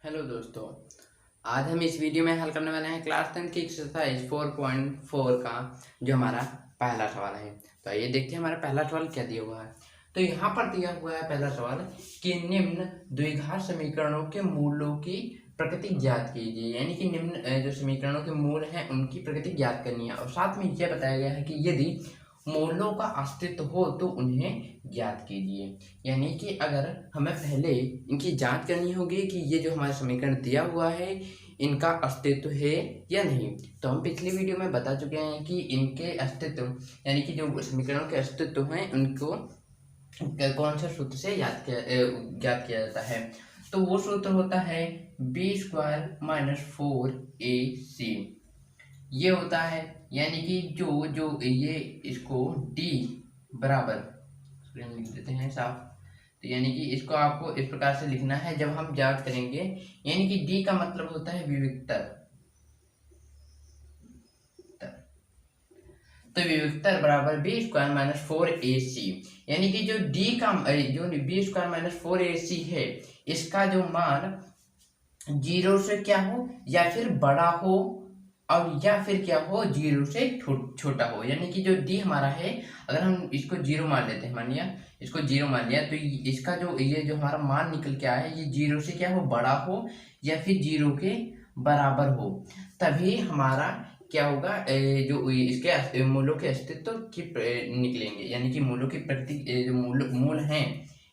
Hello दोस्तों, आज हम इस वीडियो में हल करने वाले हैं क्लास 10 की एक्सरसाइज 4.4 का जो हमारा पहला सवाल है। तो आइए देखते हैं हमारा पहला सवाल क्या दिया हुआ है। तो यहाँ पर दिया हुआ है पहला सवाल कि निम्न द्विघात समीकरणों के मूलों की प्रकृति ज्ञात कीजिए, यानी कि निम्न जो समीकरणों के मूल हैं उनकी प्रकृति ज्ञात करनी है। और साथ में यह बताया गया है कि यदि मूलों का अस्तित्व हो तो उन्हें ज्ञात कीजिए, यानी कि अगर हमें पहले इनकी जांच करनी होगी कि ये जो हमारा समीकरण दिया हुआ है इनका अस्तित्व है या नहीं। तो हम पिछली वीडियो में बता चुके हैं कि इनके अस्तित्व यानी कि जो समीकरणों के अस्तित्व हैं उनको कौन सा सूत्र से ज्ञात किया जाता है। तो वो सूत्र होता है b² - 4ac। ये होता है यानी कि जो जो ये इसको d बराबर स्क्रीन लिख देते हैं साफ। तो यानी कि इसको आपको इस प्रकार से लिखना है जब हम ज्ञात करेंगे, यानी कि d का मतलब होता है विविक्तर। तो विविक्तर बराबर b² - 4ac, यानी कि जो b² - 4ac है इसका जो मान 0 से क्या हो या फिर बड़ा हो और या फिर क्या हो 0 से छोटा हो। यानी कि जो d हमारा है अगर हम इसको 0 मान लेते हैं, मान लिया इसको 0 मान लिया, तो इसका जो ये जो हमारा मान निकल के आया है ये 0 से क्या हो बड़ा हो या फिर 0 के बराबर हो, तभी हमारा क्या होगा जो इसके मूलों के अस्तित्व की निकलेंगे। यानी कि मूलों की प्रकृति जो मूल हैं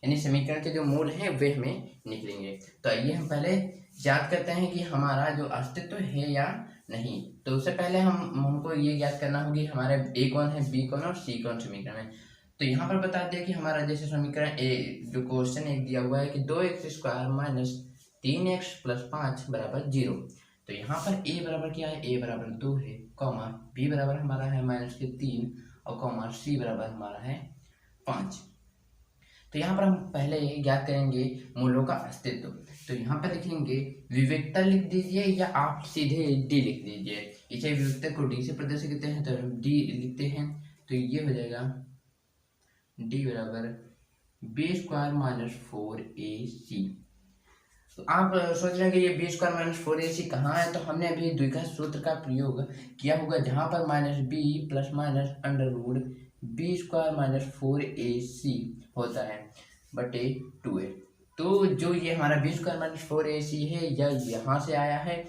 यानी समीकरण के जो मूल हैं वे हमें निकलेंगे। तो आइए हम पहले ज्ञात करते हैं कि हमारा जो अस्तित्व है या नहीं। तो उससे पहले हमको ये ज्ञात करना होगा कि हमारे a कौन है, b कौन और c कौन समीकरण है। तो यहाँ पर बता दिया कि हमारा जैसे समीकरण ए जो क्वेश्चन एक दिया हुआ है कि 2x² - 3x + 5 = 0। तो यहाँ पर a बराबर क्या है, a बराबर 2 है, कॉमा b बराबर हमारा है -3 और कॉमा c बराबर हमारा है 5। तो यहाँ पर हम पहले ज्ञात करेंगे मूलों का अस्तित्व। तो यहाँ पर लिखेंगे विविक्तर लिख दीजिए या आप सीधे डी लिख दीजिए। इसे विविक्तर को डी से प्रदर्शित करते हैं तो डी लिखते हैं। तो ये हो जाएगा डी बराबर b² - 4ac। तो आप सोच रहे हैं कि ये b² - 4ac कहाँ है। तो हमने अभी द्विघात सूत्र का प्रयोग किया होगा जहाँ पर -b ± √b² - 4ac होता है बटे 2a। तो जो ये हमारा b² - 4ac है यह यहाँ से आया है।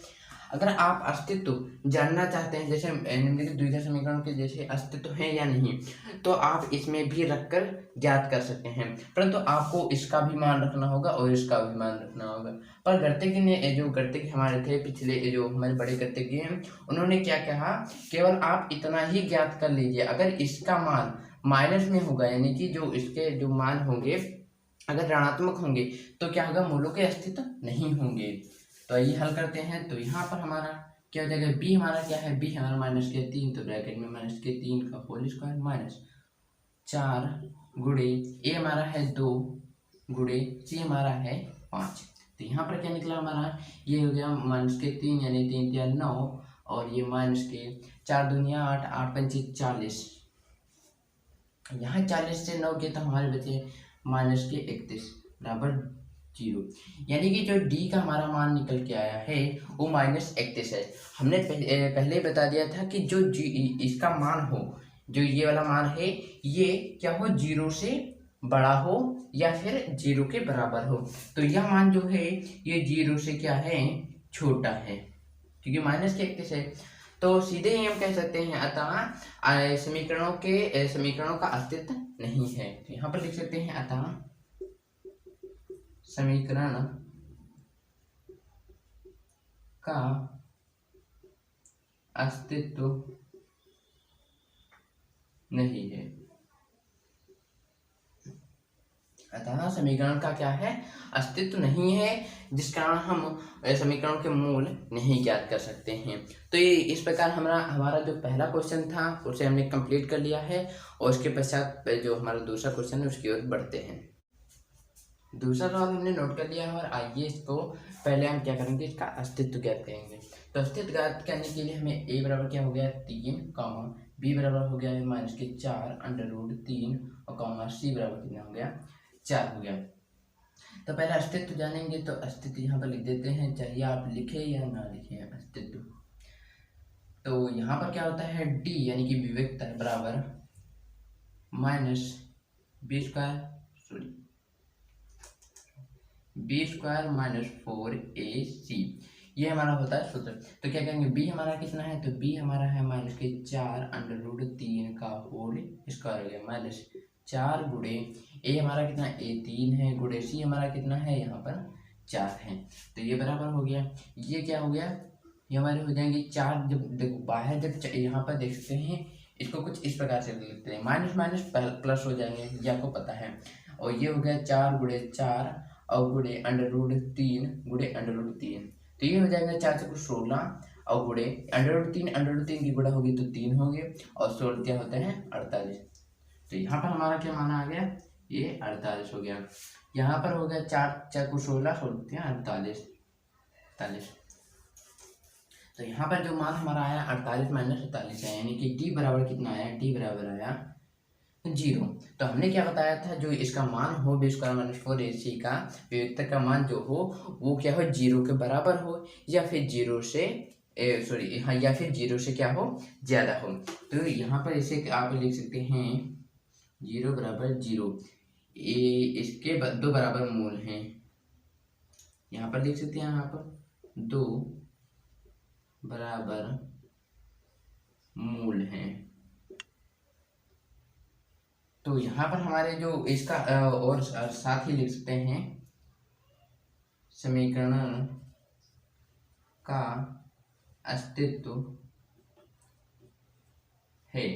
अगर आप अस्तित्व जानना चाहते हैं जैसे निम्नलिखित द्विघात समीकरणों के जैसे अस्तित्व है या नहीं, तो आप इसमें भी रखकर ज्ञात कर सकते हैं, परंतु आपको इसका भी मान रखना होगा और इसका भी मान रखना होगा। पर गर्तेकी ने जो गर्तेकी हमारे थे पिछले जो हमारे बड़े गर्तेकी हैं उन्होंने क्या कहा, केवल आप इतना ही ज्ञात कर लीजिए अगर इसका मान माइनस में होगा यानी कि जो इसके जो मान होंगे अगर ऋणात्मक होंगे तो क्या होगा, मूलों के अस्तित्व नहीं होंगे। तो आइए हल करते हैं। तो यहाँ पर हमारा क्या हो जाएगा, b हमारा क्या है, b हमारा -3, तो ब्रैकेट में -3 का होल स्क्वायर माइनस 4 गुणे a हमारा है 2 गुणे c हमारा है 5। तो यहाँ पर क्या निकला हमारा, ये हो गया -3 यानी 3 × 9 और ये -4 दूनिया 8, 8 पंचे 40। यहाँ 40 से 9 के तो हमारे बचे -31 बराबर 0। यानी कि जो d का हमारा मान निकल के आया है वो -31 है। हमने पहले बता दिया था कि जो इसका मान हो, जो ये वाला मान है ये क्या हो 0 से बड़ा हो या फिर 0 के बराबर हो। तो यह मान जो है ये 0 से क्या है छोटा है, क्योंकि -31 है। तो सीधे ही हम कह सकते हैं अतः समीकरणों का अस्तित्व नहीं है। तो यहाँ पर लिख सकते हैं अतः समीकरण का अस्तित्व नहीं है। अतः समीकरण का क्या है, अस्तित्व नहीं है, जिस कारण हम समीकरणों के मूल नहीं ज्ञात कर सकते हैं। तो ये इस प्रकार हमारा जो पहला क्वेश्चन था उसे हमने कंप्लीट कर लिया है और उसके पश्चात जो हमारा दूसरा क्वेश्चन है उसकी ओर बढ़ते हैं। दूसरा सवाल हमने नोट कर लिया है और आइए इसको पहले हम क्या करेंगे, इसका अस्तित्व ज्ञात करेंगे। तो अस्तित्व ज्ञात करने के लिए हमें a बराबर क्या हो गया 3, b बराबर हो गया है -4 √3 और c बराबर कितना हो गया 4 हो गया। तो पहले अस्तित्व जानेंगे, तो अस्तित्व यहाँ पर लिख देते हैं, चाहिए आप लिखे या ना लिखे अस्तित्व। तो यहाँ पर क्या होता है, डी यानी कि विविधता बराबर minus B square minus 4ac, ये हमारा होता है सूत्र। तो क्या करेंगे, बी हमारा कितना है, तो बी हमारा है माइनस के 4 अंडर रूट 3 का होल स्क्वायर हो गया, माइनस 4 गुड़े ए हमारा कितना, ए 3 है, गुड़े सी हमारा कितना है, यहाँ पर 4 है। तो ये बराबर हो गया, ये क्या हो गया, ये हमारे हो जाएंगे 4। जब देखो बाहर जब यहाँ पर देख सकते हैं, इसको कुछ इस प्रकार से लिखते हैं, माइनस माइनस प्लस हो जाएंगे, ये आपको पता है। और ये हो गया 4 गुड़े 4 और गुड़े अंडर रूट 3 गुड़े अंडर रूट 3, तो ये हो जाएगा 4 से कुछ 16 और गुड़े अंडर रूट 3 की गुड़ा होगी तो 3 हो गए और 16 क्या होते हैं 48। तो यहाँ पर हमारा क्या माना आ गया, ये 48 हो गया। यहाँ पर हो गया 4 4 को 16 48। तो यहाँ पर जो मान हमारा आया 48 माइनस 48 है, यानी कि टी बराबर कितना आया, टी बराबर आया 0। तो हमने क्या बताया था, जो इसका मान हो बी स्क्वायर माइनस 4ac का विविधता का मान जो हो वो क्या हो, 0 के बराबर हो या फिर 0 से हाँ, या फिर 0 से क्या हो, ज़्यादा हो। तो यहाँ पर इसे आप लिख सकते हैं 0 बराबर 0, इसके 2 बराबर मूल हैं, यहाँ पर लिख सकते हैं आप 2 बराबर मूल हैं। तो यहाँ पर हमारे जो इसका और साथ ही लिख सकते हैं समीकरण का अस्तित्व है।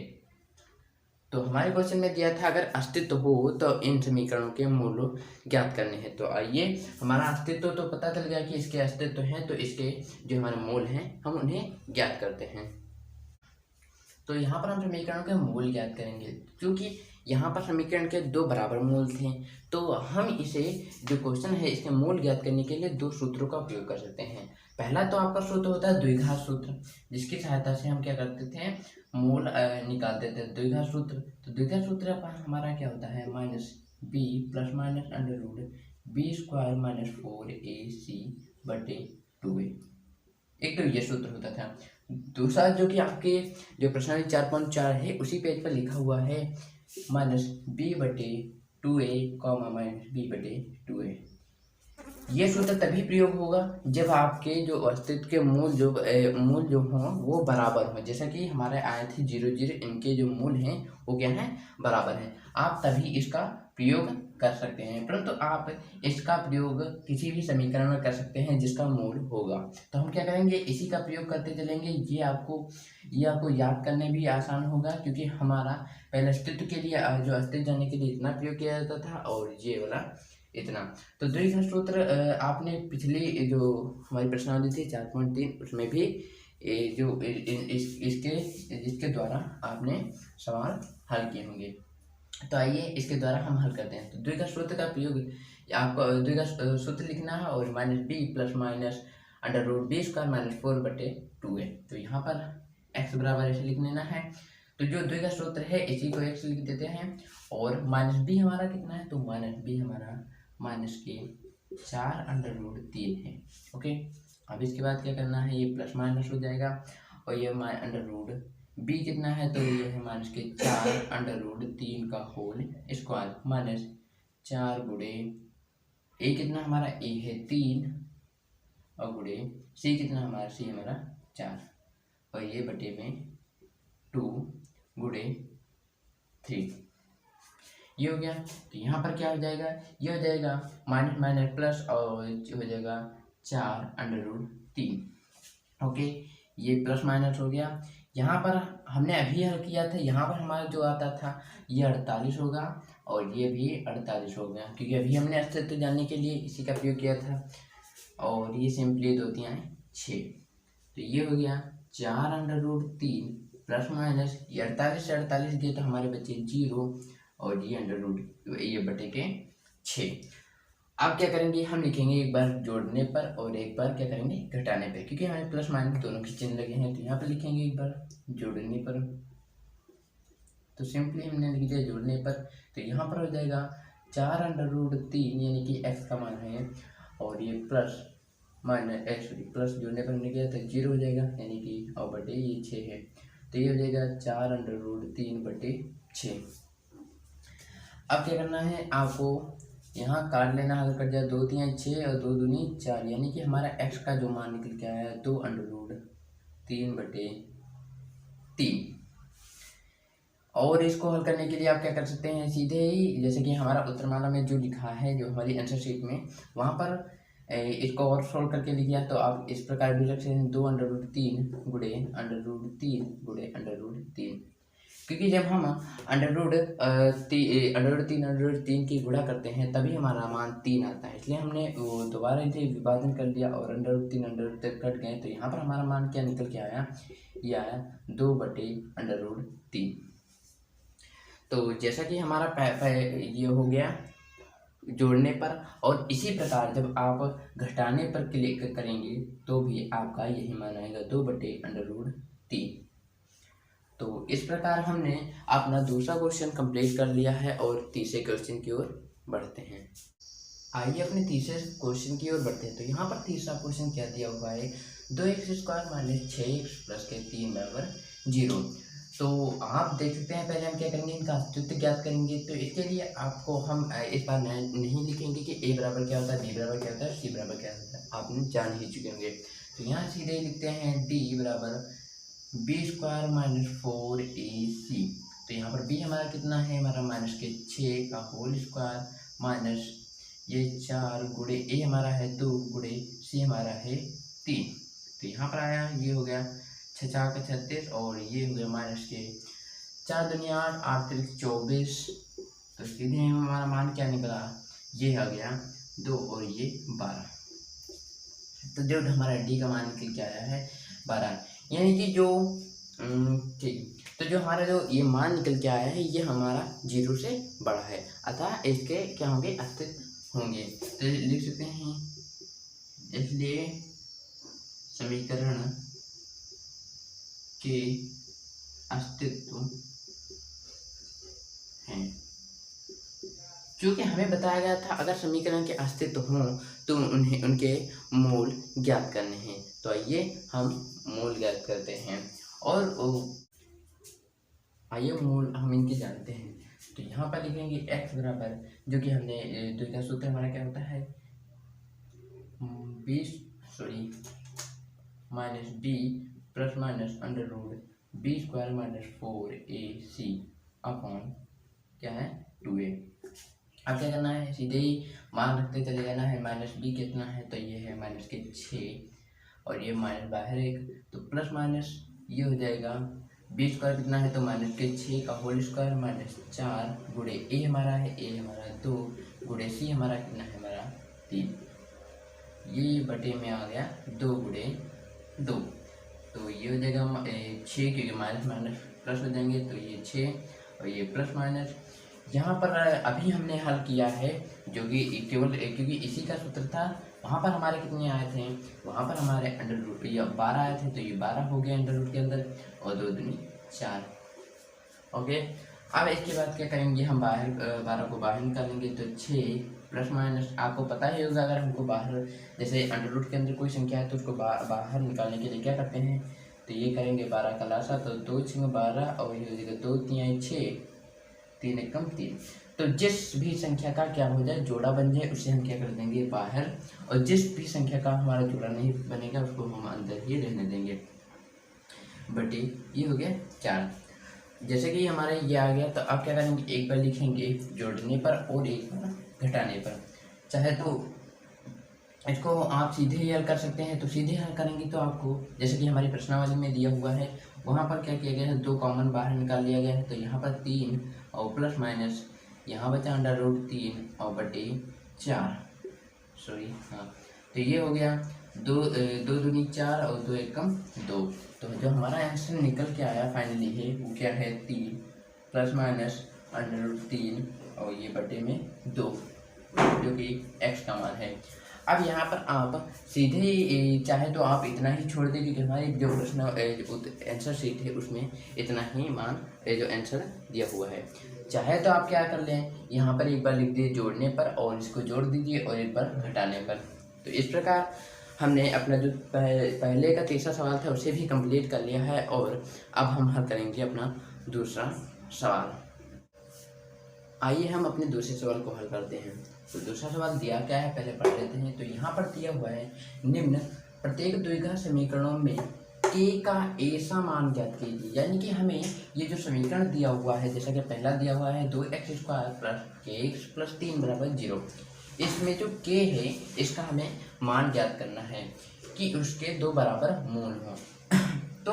तो हमारे क्वेश्चन में दिया था अगर अस्तित्व हो तो इन समीकरणों के मूल ज्ञात करने हैं। तो आइए, हमारा अस्तित्व तो पता चल गया कि इसके अस्तित्व हैं, तो इसके जो हमारे मूल हैं हम उन्हें ज्ञात करते हैं। तो यहाँ पर हम समीकरणों के मूल ज्ञात करेंगे, क्योंकि यहाँ पर समीकरण के 2 बराबर मूल थे, तो हम इसे जो क्वेश्चन है इसके मूल ज्ञात करने के लिए 2 सूत्रों का उपयोग कर सकते हैं। पहला तो आपका सूत्र होता है द्विघात सूत्र, जिसकी सहायता से हम क्या करते थे, मूल निकालते थे, द्विघात सूत्र। तो द्विघात सूत्र हमारा क्या होता है, minus B plus minus under root B square minus 4ac बटे 2a। एक तो ये सूत्र होता था। दूसरा जो कि आपके जो प्रश्नावली 4.4 है उसी पेज पर लिखा हुआ है, माइनस बी बटे 2a कॉमा माइनस बी बटे 2a। ये सूत्र तभी प्रयोग होगा जब आपके जो अस्तित्व के मूल जो हों वो बराबर हों, जैसा कि हमारे आए थे 0 0, इनके जो मूल हैं वो क्या है, बराबर हैं। आप तभी इसका प्रयोग कर सकते हैं, परंतु आप इसका प्रयोग किसी भी समीकरण में कर सकते हैं जिसका मूल होगा। तो हम क्या करेंगे, इसी का प्रयोग करते चलेंगे। ये आपको याद करने भी आसान होगा, क्योंकि हमारा पहले अस्तित्व के लिए जो अस्तित्व जाने के लिए इतना प्रयोग किया जाता था और ये वाला इतना। तो द्विघात सूत्र आपने पिछली जो हमारी प्रश्नावली थी 4.3 उसमें भी जो इसके द्वारा आपने सवाल हल किए होंगे। तो आइए इसके द्वारा हम हल करते हैं। तो द्विघात सूत्र का प्रयोग, आपको द्विघात सूत्र लिखना है और minus B plus minus under root B square minus 4 बटे 2a। तो यहाँ पर x बराबर ऐसे लिख लेना है। तो जो द्विघात सूत्र है इसी को x लिख देते हैं, और माइनस बी हमारा कितना है, तो माइनस बी हमारा माइनस के 4 अंडर रूट 3 है। ओके, अब इसके बाद क्या करना है, ये प्लस माइनस हो जाएगा, और ये अंडर रूट बी कितना है, तो ये है माइनस के 4 अंडर रूट 3 का होल स्क्वायर माइनस 4 गुड़े ए कितना हमारा, ए है 3 और गुड़े सी कितना हमारा, सी हमारा 4, और ये बटे में 2 गुड़े 3, ये हो गया। तो यहाँ पर क्या हो जाएगा, ये हो जाएगा माइनस माइनस प्लस और हो जाएगा 4 अंडर रूट 3। ओके, ये प्लस माइनस हो गया। यहाँ पर हमने अभी हल किया था, यहाँ पर हमारा जो आता था ये 48 होगा और ये भी 48 हो गया, क्योंकि अभी हमने अस्तित्व जानने के लिए इसी का प्रयोग किया था। और ये सिंपली 2 3 6, तो ये हो गया 4 अंडर रूट 3 प्लस माइनस ये 48 से 48 दिए तो हमारे बचे 0 और ये अंडर रूट ये बटे के 6। अब क्या करेंगे, हम लिखेंगे एक बार जोड़ने पर और एक बार क्या करेंगे घटाने पर, क्योंकि हमें प्लस माइनस दोनों के चिन्ह लगे हैं। तो यहाँ पर लिखेंगे एक बार जोड़ने पर, तो सिंपली हमने लिख दिया जोड़ने पर। तो यहाँ पर हो जाएगा 4√3 यानी कि x का मान है, और ये प्लस प्लस जोड़ने पर हमने किया तो 0 हो जाएगा, यानी कि और बटे ये 6 है, तो ये हो जाएगा 4√3/6। अब क्या करना है, आपको यहाँ काट लेना, हल कर जाए 2 3 6 और 2 दूनी 4, यानी कि हमारा x का जो मान निकल के आया है 2√3/3। और इसको हल करने के लिए आप क्या कर सकते हैं, सीधे ही जैसे कि हमारा उत्तरमाला में जो लिखा है, जो हमारी आंसर शीट में, वहाँ पर इसको और सोल्व करके लिखा तो आप इस प्रकार भी रख सकते हैं 2√3 क्योंकि जब हम √3 की गुणा करते हैं तभी हमारा मान 3 आता है, इसलिए हमने वो दोबारा इसे विभाजन कर दिया और √3 कट गए, तो यहाँ पर हमारा मान क्या निकल के आया, ये आया 2/√3। तो जैसा कि हमारा ये हो गया जोड़ने पर, और इसी प्रकार जब आप घटाने पर क्लिक करेंगे तो भी आपका यही मान आएगा 2/√3। तो इस प्रकार हमने अपना दूसरा क्वेश्चन कंप्लीट कर लिया है और तीसरे क्वेश्चन की ओर बढ़ते हैं। आइए अपने तीसरे क्वेश्चन की ओर बढ़ते हैं। तो यहाँ पर तीसरा क्वेश्चन क्या दिया हुआ है, 2x² - 6x + 3 = 0। तो आप देख सकते हैं, पहले हम क्या करेंगे, इनका अस्तित्व ज्ञात करेंगे। तो इसके लिए आपको हम इस बार नहीं लिखेंगे कि a बराबर क्या होता है, b बराबर क्या होता है, c बराबर क्या होता है, आपने जान ही चुके होंगे। तो यहाँ सीधे लिखते हैं d बराबर b² - 4ac। तो यहाँ पर b हमारा कितना है, हमारा -6 का होल स्क्वायर माइनस ये 4 गुणे a हमारा है 2 गुणे c हमारा है 3। तो यहाँ पर आया, ये हो गया 6 4 का 36 और ये हो गया -4 दुनिया 8 8 3 24। तो सीधे हमारा मान क्या निकला, ये आ गया 2 और ये 12। तो जो हमारा डी का मान निकल के आया है 12, यानी कि जो ठीक, तो जो हमारा जो ये मान निकल के आया है ये हमारा 0 से बड़ा है, अतः इसके क्या होंगे, अस्तित्व होंगे। तो लिख सकते हैं, इसलिए समीकरण के अस्तित्व हैं। क्योंकि हमें बताया गया था अगर समीकरण के अस्तित्व हों तो उन्हें उनके मूल ज्ञात करने हैं। तो आइए हम मूल ज्ञात करते हैं, और आइए मूल हम इनके जानते हैं। तो यहाँ पर लिखेंगे x बराबर, जो कि हमने तो इसका सूत्र हमारा क्या होता है, -b + -√b² - 4ac अपॉन क्या है 2a। अब क्या करना है, सीधे ही मान रखते चले जाना है। -b कितना है, तो ये है -6 और ये माइनस बाहर एक, तो प्लस माइनस ये हो जाएगा b² कितना है, तो -6 का होल स्क्वायर -4 गुणे a हमारा है, a हमारा 2 गुणे c हमारा कितना है, हमारा 3। ये बटे में आ गया 2 गुणे 2, तो ये हो जाएगा 6, क्योंकि माइनस माइनस प्लस हो जाएंगे, तो ये 6 और ये प्लस माइनस। यहाँ पर अभी हमने हल किया है, जो कि केवल क्योंकि इसी का सूत्र था। वहाँ पर हमारे कितने आए थे, वहाँ पर हमारे अंडर या 12 आए थे, तो ये 12 हो गया अंडर रूट के अंदर, और 2 दूनी 4। ओके, अब इसके बाद क्या करेंगे, हम बाहर 12 को बाहर निकालेंगे, तो 6 प्लस माइनस, आपको पता ही होगा अगर हमको बाहर जैसे अंडर रूट के अंदर कोई संख्या है तो उसको बाहर निकालने के लिए क्या करते हैं, तो ये करेंगे 12 का लासा, तो 2 6 12 और ये हो जाएगा 2 3 6 3 1 3। तो जिस भी संख्या का क्या हो जाए, जोड़ा बन जाए, उसे हम क्या कर देंगे बाहर, और जिस भी संख्या का हमारा जोड़ा नहीं बनेगा उसको हम अंदर ही रहने देंगे। बटे ये हो गया 4। जैसे कि हमारा ये आ गया, तो आप क्या करेंगे, एक बार लिखेंगे जोड़ने पर और एक बार घटाने पर। चाहे तो इसको आप सीधे ही हल कर सकते हैं, तो सीधे हल करेंगे तो आपको जैसे कि हमारी प्रश्नावली में दिया हुआ है, वहाँ पर क्या किया गया है, 2 कॉमन बाहर निकाल लिया गया है। तो यहाँ पर 3 और प्लस माइनस, यहाँ बचा √3 और बटे 4, हाँ, तो ये हो गया 2 दूनी 4 और 2 एकम 2। तो जो हमारा आंसर निकल के आया फाइनली है वो क्या है, 3 प्लस माइनस √3 और ये बटे में 2, जो कि x का मान है। अब यहाँ पर आप सीधे ही चाहे तो आप इतना ही छोड़ दें, क्योंकि हमारी जो प्रश्न आंसर शीट है उसमें इतना ही मान जो आंसर दिया हुआ है। चाहे तो आप क्या कर लें, यहाँ पर एक बार लिख दिए जोड़ने पर और इसको जोड़ दीजिए और एक बार घटाने पर। तो इस प्रकार हमने अपना जो पहले का तीसरा सवाल था उसे भी कंप्लीट कर लिया है और अब हम हल करेंगे अपना दूसरा सवाल। आइए हम अपने दूसरे सवाल को हल करते हैं। तो दूसरा सवाल दिया क्या है पहले पढ़ लेते हैं। तो यहाँ पर दिया हुआ है निम्न प्रत्येक द्विघात समीकरणों में k का ऐसा मान ज्ञात कीजिए। यानी कि हमें ये जो समीकरण दिया हुआ है, जैसा कि पहला दिया हुआ है 2x² प्लस kx प्लस 3 बराबर 0, इसमें जो k है इसका हमें मान ज्ञात करना है कि उसके दो बराबर मूल हों। तो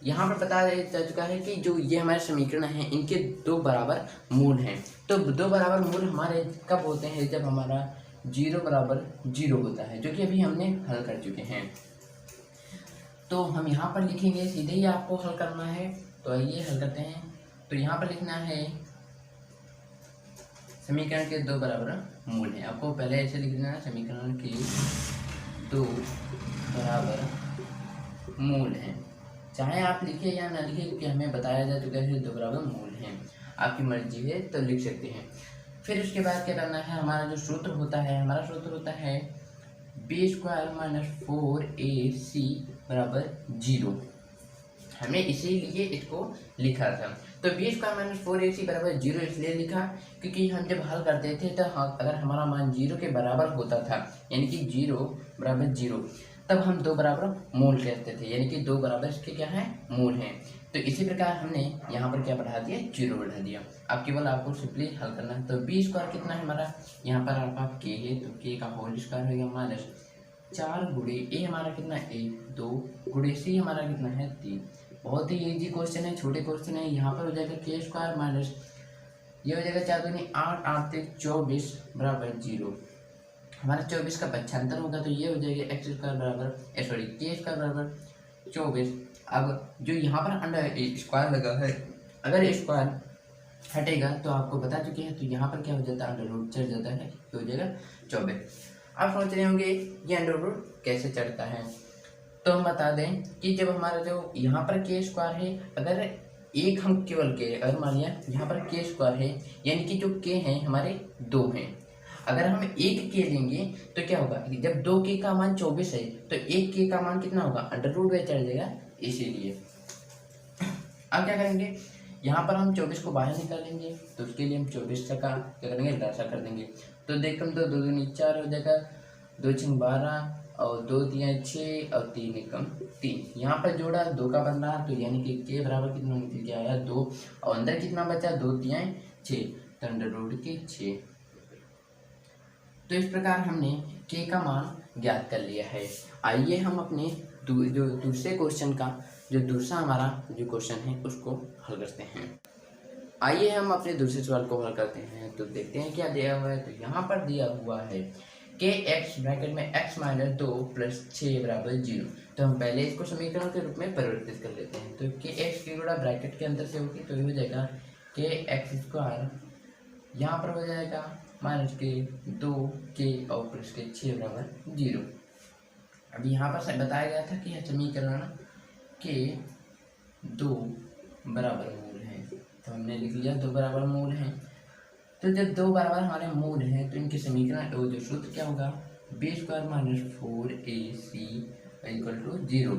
यहाँ पर बता जा चुका है कि जो ये हमारे समीकरण हैं इनके दो बराबर मूल हैं। तो दो बराबर मूल हमारे कब होते हैं, जब हमारा 0 बराबर 0 होता है, जो कि अभी हमने हल कर चुके हैं। तो हम यहाँ पर लिखेंगे, सीधे ही आपको हल करना है। तो आइए हल करते हैं। तो यहाँ पर लिखना है समीकरण के दो बराबर मूल हैं। आपको पहले ऐसे लिखना है, समीकरण के दो बराबर मूल हैं। चाहे आप लिखे या ना लिखे, क्योंकि हमें बताया जा चुका है दो बराबर मूल हैं। आपकी मर्जी है तो लिख सकते हैं। फिर उसके बाद क्या करना है, हमारा जो सूत्र होता है, हमारा सूत्र होता है b² - 4ac बराबर 0। हमें इसीलिए इसको लिखा था। तो b² - 4ac बराबर 0 इसलिए लिखा क्योंकि हम जब हल करते थे तो अगर हमारा मान 0 के बराबर होता था, यानी कि 0 बराबर 0, तब हम दो बराबर मूल कहते थे, यानी कि दो बराबर इसके क्या है, मूल हैं। तो इसी प्रकार हमने यहाँ पर क्या बढ़ा दिया, 0 बढ़ा दिया। अब केवल आपको सिंपली हल करना है। तो b² कितना है हमारा, यहाँ पर आपका k है तो k का होल स्क्वायर हो गया माइनस 4 गुणे a हमारा कितना है 2 गुणे c हमारा कितना है 3। बहुत ही इजी क्वेश्चन है, छोटे क्वेश्चन है। यहाँ पर हो जाएगा k² माइनस ये हो जाएगा 4 दूनी 8 8 3 24 बराबर 0। हमारा 24 का पक्षांतर होगा तो ये हो जाएगा x² बराबर k² बराबर 24। अब जो यहाँ पर अंडर स्क्वायर लगा है, अगर स्क्वायर हटेगा तो आपको बता चुके हैं, तो यहाँ पर क्या हो जाता है, अंडर रूट चढ़ जाता है, तो हो जाएगा 24। आप सोच रहे होंगे ये अंडर रूट कैसे चढ़ता है। तो हम बता दें कि जब हमारा जो यहाँ पर k² है, अगर एक हम केवल k, अगर मान लिया यहाँ पर k² है, यानी कि जो k हैं हमारे 2 हैं। अगर हम एक k लेंगे तो क्या होगा, जब 2k का मान 24 है तो 1k का मान कितना होगा, अंडर रूट में चढ़ जाएगा, इसीलिए। अब क्या करेंगे, यहाँ पर हम 24 को बाहर निकालेंगे, तो उसके लिए हम 24 का क्या करेंगे, लसा कर देंगे। तो देखो 2 दूनी 4 हो जाएगा, 2 6 12 और 2 3 6 और 3 एकम 3। यहाँ पर जोड़ा 2 का बन रहा, तो यानी कि k बराबर कितना निकल के आया 2, और अंदर कितना बचा 2 3 6, तो अंडर रूट के 6। तो इस प्रकार हमने k का मान ज्ञात कर लिया है। आइए हम अपने जो दूसरे क्वेश्चन का जो दूसरा हमारा जो क्वेश्चन है उसको हल करते हैं। आइए हम अपने दूसरे सवाल को हल करते हैं। तो देखते हैं क्या दिया हुआ है। तो यहाँ पर दिया हुआ है kx ब्रैकेट में x - 2 प्लस 6 बराबर 0। तो हम पहले इसको समीकरण के रूप में परिवर्तित कर लेते हैं। तो kx की गुणा ब्रैकेट के अंदर से होगी, तो ये हो जाएगा kx², यहाँ पर हो जाएगा माइनस के 2k और प्लस के 6 बराबर 0। अब यहाँ पर बताया गया था कि यह समीकरण के दो बराबर मूल हैं, तो हमने लिख लिया दो बराबर मूल हैं। तो जब दो बराबर हमारे मूल हैं तो इनके समीकरण जो सूत्र क्या होगा, b² - 4ac = 0।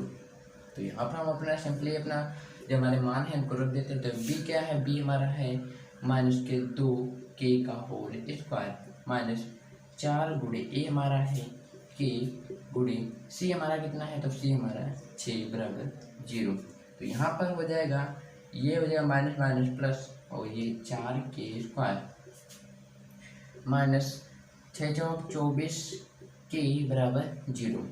तो यहाँ पर हम अपना सिंपली अपना जो हमारे मान है उनको रख देते हैं। तो b क्या है, b हमारा है माइनस के 2k का होल स्क्वायर माइनस 4 गुणे a हमारा है k गुणे c हमारा कितना है, तो c हमारा 6 बराबर 0। तो यहाँ पर हो जाएगा, ये हो जाएगा माइनस माइनस प्लस, और ये 4k² माइनस 6 चौक 24k बराबर 0।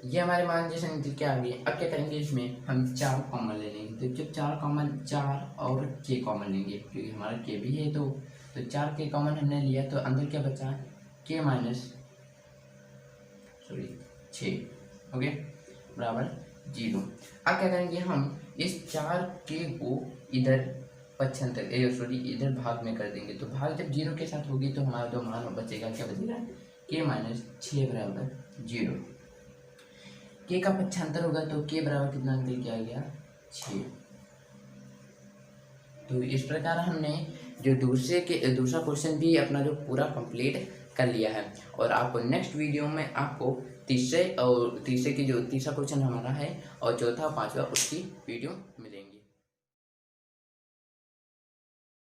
ये हमारे मान जैसे निकल के आ गए। अब क्या करेंगे, इसमें हम 4 कॉमन ले लेंगे। तो जब 4 कॉमन, 4 और k कॉमन लेंगे, क्योंकि हमारा k भी है, तो 4k कॉमन हमने लिया, तो अंदर क्या बचा, k माइनस 6 ओके बराबर 0। अब क्या करेंगे, हम इस 4k को इधर इधर भाग में कर देंगे। तो भाग जब 0 के साथ होगी तो हमारा जो मान बचेगा, क्या बचेगा, k माइनस 6 बराबर 0। k का पक्षांतर होगा तो k बराबर कितना निकल के आ गया, 6। तो इस प्रकार हमने जो दूसरा क्वेश्चन भी अपना जो पूरा कंप्लीट कर लिया है। और आपको नेक्स्ट वीडियो में आपको तीसरे की जो तीसरा क्वेश्चन हमारा है और चौथा और पांचवा उसकी वीडियो मिलेंगे।